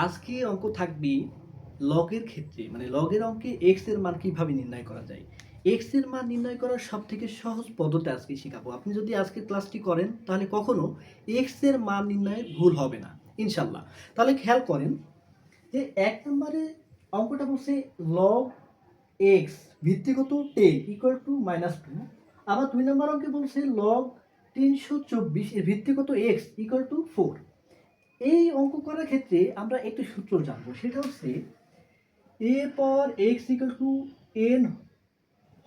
আজকে অঙ্ক থাকবে লগের ক্ষেত্রে, মানে লগের অঙ্কে এক্স এর মান কিভাবে নির্ণয় করা যায়। এক্স এর মান নির্ণয় করার সবথেকে সহজ পদ্ধতি আজকে শেখাবো। আপনি যদি আজকে ক্লাসটি করেন তাহলে কখনো এক্স এর মান নির্ণয়ে ভুল হবে না ইনশাল্লাহ। তাহলে খেয়াল করেন যে ১ নম্বরে অঙ্কটা বলছে লগ এক্স ভিত্তিগত 10 ইকুয়াল টু -2। আবার ২ নম্বর অঙ্কে বলছে লগ ৩২৪ এর ভিত্তিগত এক্স ইকুয়াল টু 4। এই অঙ্ক করার ক্ষেত্রে আমরা একটি সূত্র জানবো, সেটা হচ্ছে এ পর এক্স ইকুয়াল টু এন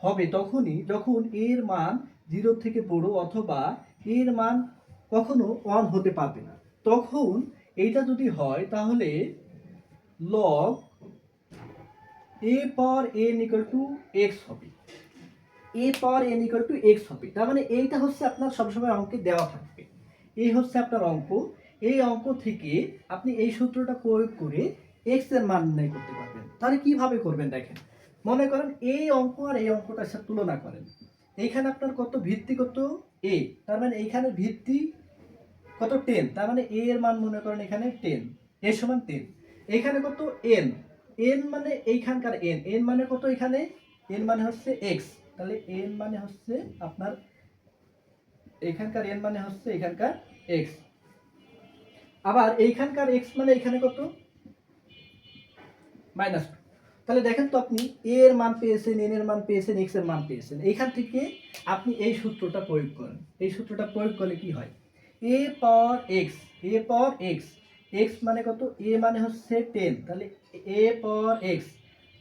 হবে তখনই যখন এর মান 0 থেকে বড় অথবা এর মান কখনো 1 হতে পারবে না। তখন এইটা যদি হয় তাহলে লগ এ পর এন ইকুয়াল টু এক্স হবে। এ পর এন ইকুয়াল টু এক্স হবে, তার মানে এইটা হচ্ছে আপনার সবসময় অঙ্কে দেওয়া থাকবে। এই হচ্ছে আপনার অঙ্ক। এই অঙ্ক থেকে আপনি এই সূত্রটা প্রয়োগ করে এক্স এর মান নির্ণয় করতে পারবেন। তাহলে কিভাবে করবেন দেখেন, মনে করেন এই অঙ্ক আর এই অঙ্কটার সাথে তুলনা করেন। এইখানে আপনার কত ভিত্তি কত এ, তার মানে এইখানে ভিত্তি কত 10, তার মানে এ এর মান মনে করেন এখানে 10, এ সমান 10। এখানে কত এন, এন মানে এইখানকার এন, এন মানে কত এখানে, এন মানে হচ্ছে এক্স, তাহলে এন মানে হচ্ছে আপনার এখানকার এন মানে হচ্ছে এখানকার এক্স। আবার এইখানকার এক্স মানে এখানে কত -2। তাহলে দেখেন তো আপনি এ এর মান পেয়েছেন, এন এর মান পেয়েছেন, এক্স এর মান পেয়েছেন। এইখান থেকে আপনি এই সূত্রটা প্রয়োগ করেন। এই সূত্রটা প্রয়োগ করলে কি হয়, এ পাওয়ার এক্স, এ পাওয়ার এক্স, এক্স মানে কত, এ মানে হচ্ছে 10, তাহলে এ পাওয়ার এক্স,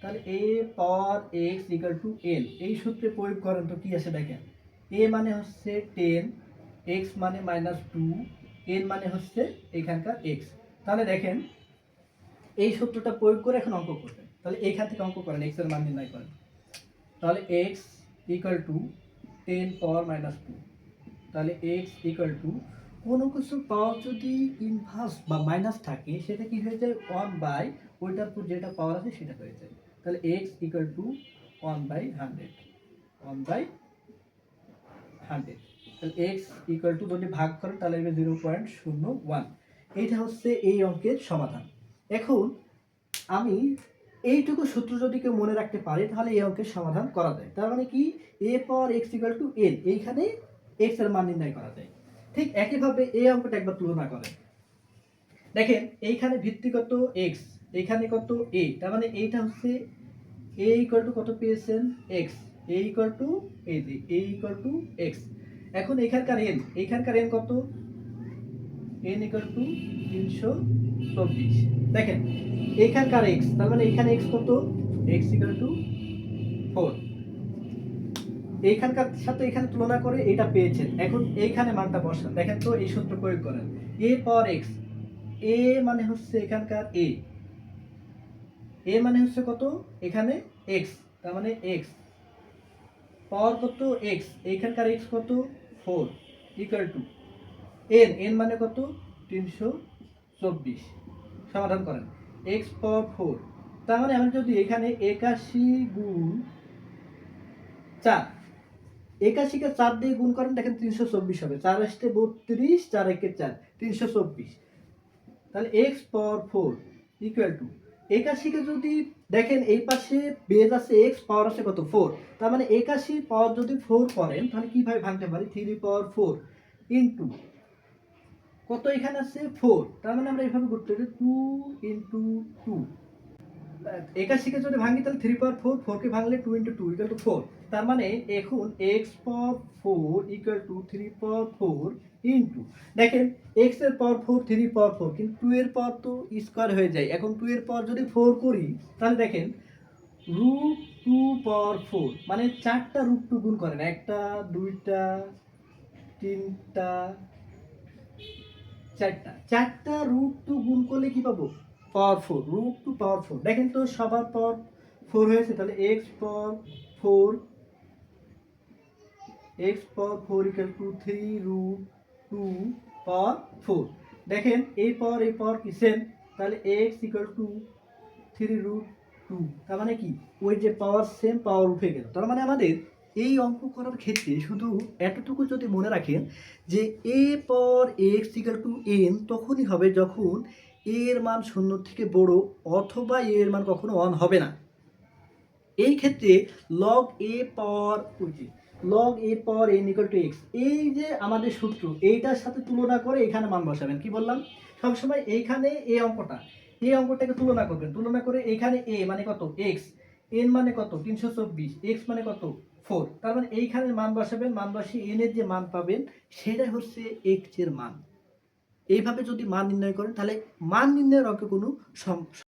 তাহলে এ power x equal to N. এই সূত্রে প্রয়োগ করেন তো কি আছে দেখেন, এ মানে হচ্ছে 10, এক্স মানে -2, এন মানে হচ্ছে এখানকার এক্স। তাহলে দেখেন এই সূত্রটা প্রয়োগ করে এখন অঙ্ক করবেন। তাহলে এইখান থেকে অঙ্ক করেন, এক্স এর মান নির্ণয় করেন। তাহলে এক্স ইকুয়াল টু 10 পাওয়ার -2, তাহলে এক্স ইকুয়াল টু কোনো কিছু পাওয়ার যদি ইনভার্স বা মাইনাস থাকে সেটা কি হয়ে যায় 1 বাই ওইটার উপর যেটা পাওয়ার আছে সেটা হয়ে যায়। তাহলে এক্স ইকুয়াল টু 1/100, 1/100। তাহলে এক্স ইকুয়াল টু যদি ভাগ করেন তাহলে 0.01। এইটা হচ্ছে এই অঙ্কের সমাধান। এখন আমি এইটুকু সূত্র যদি কেউ মনে রাখতে পারে তাহলে এই অঙ্কের সমাধান করা যায়। তার মানে কি, এ power x equal to N, এইখানে এক্স এর মান নির্ণয় করা যায়। ঠিক একইভাবে এই অঙ্কটা একবার তুলনা করেন। দেখেন এইখানে ভিত্তিগত এক্স, এইখানে কত এ, তার মানে এইটা হচ্ছে এ ইকুয়াল টু কত পেয়েছেন এক্স, এ ইকুয়াল টু এ যে এ ইকুয়াল টু এক্স। এখন এখানকার এন, এইখানকার এন কত, এন ইকুয়াল টু 324। দেখেন এইখানকার এক্স, তার মানে এখানে এক্স কত, এক্স ইকুয়াল টু 4। এইখানকার সাথে এখানে তুলনা করে এটা পেয়েছেন। এখন এইখানে মানটা বসান, দেখেন তো এই সূত্র প্রয়োগ করেন। এ পাওয়ার এক্স, এ মানে হচ্ছে এখানকার এ, এ মানে হচ্ছে কত এখানে এক্স, তার মানে এক্স পাওয়ার কত এক্স, এইখানকার এক্স কত 4 ইকুয়াল টু এন, এন মানে কত 324। সমাধান করেন এক্স পাওয়ার 4, তার মানে আমি যদি এখানে 81 গুণ 4, 81 কে 4 দিয়ে গুণ করেন দেখেন 324 হবে, 4 আসতে 32, 4 একে 4, 324। তাহলে এক্স পাওয়ার 4 ইকুয়াল টু 81 কে যদি দেখেন এই পাশে বেজ আছে এক্স, পাওয়ার আছে কত 4, তার মানে 81 পাওয়ার যদি 4 করেন তাহলে কিভাবে ভাঙতে পারি, 3 পাওয়ার 4 ইনটু কত এখানে আছে 4, তার মানে আমরা এইভাবে করতে পারি 2 ইনটু 2। 81 কে যদি ভাঙি তাহলে 3 পাওয়ার 4, 4 কে ভাঙলে 2 ইনটু 2 ইকুয়াল টু 4। তার মানে এখন x power 4 equal to 3 power 4 into, দেখেন x এর পাওয়ার 4, 3 পাওয়ার 4, কিন্তু 2 এর পাওয়ার তো স্কয়ার হয়ে যায়। এখন 2 এর পাওয়ার যদি 4 করি তাহলে দেখেন √2 পাওয়ার 4, মানে 4টা √2 গুণ করেন, একটা দুইটা তিনটা চারটা √2 গুণ করলে কি পাবো, পাওয়ার 4, √2 পাওয়ার 4। দেখেন তো সবার পাওয়ার 4 হয়েছে, তাহলে x power 4, x power 4 equal to 3√2 পাওয়ার 4। দেখেন এই পাওয়ার কি সেম, তাহলে x ইকুয়াল টু 3√2, তার মানে কি ওই যে পাওয়ার সেম, পাওয়ার উঠে গেল। তার মানে আমাদের এই অঙ্ক করার ক্ষেত্রে শুধু এতটুকু যদি মনে রাখেন যে এ power x equal to N তখনই হবে যখন এ এর মান 0 থেকে বড় অথবা এ এর মান কখনো 1 হবে না। এই ক্ষেত্রে log a power log a power n equal to x, এই যে আমাদের সূত্র এইটার সাথে তুলনা করে এখানে মান বসাবেন। কি বললাম, সবসময় এইখানে এই অঙ্কটাকে তুলনা করবেন, তুলনা করে এখানে a মানে কত x, n মানে কত 324, x মানে কত 4, তার মানে এইখানে মান বসাবেন, মান বসিয়ে n এর যে মান পাবেন সেটাই হচ্ছে x এর মান। এইভাবে যদি মান নির্ণয় করেন তাহলে মান নির্ণয়ের অঙ্কে কোনো